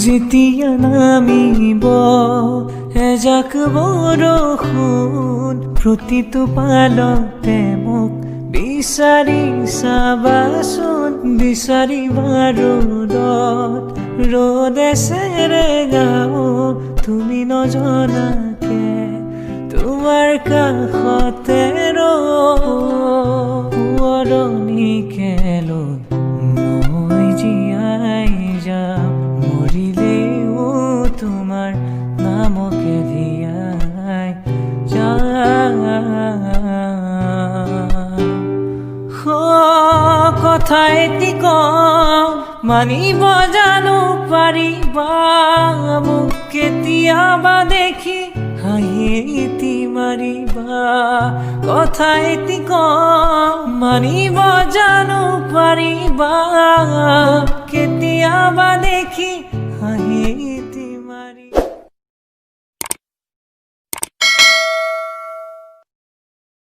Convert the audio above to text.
যেতিয়া নামিব এজাক বৰষুণ, প্ৰতিটো পালতে মোক বিচাৰি চাবাচোন। বিচাৰিবা ৰ'দত ৰ'দে চেৰেঙাও তুমি নজনাকে, তোমাৰ কাষতে ৰ'ৰণিকে লৈ মই জীয়াই যাম। মৰিলেও তোমাৰ নামকে দিয়াই যাম। কথা এটি কওঁ মানিব জানো পাৰিবা, মোক কেতিয়াবা দেখি হাঁহি এটি মাৰিবা। কথা এটি কওঁ মানিব জানো পাৰিবা, কেতিয়াবা দেখি হাঁহি এটি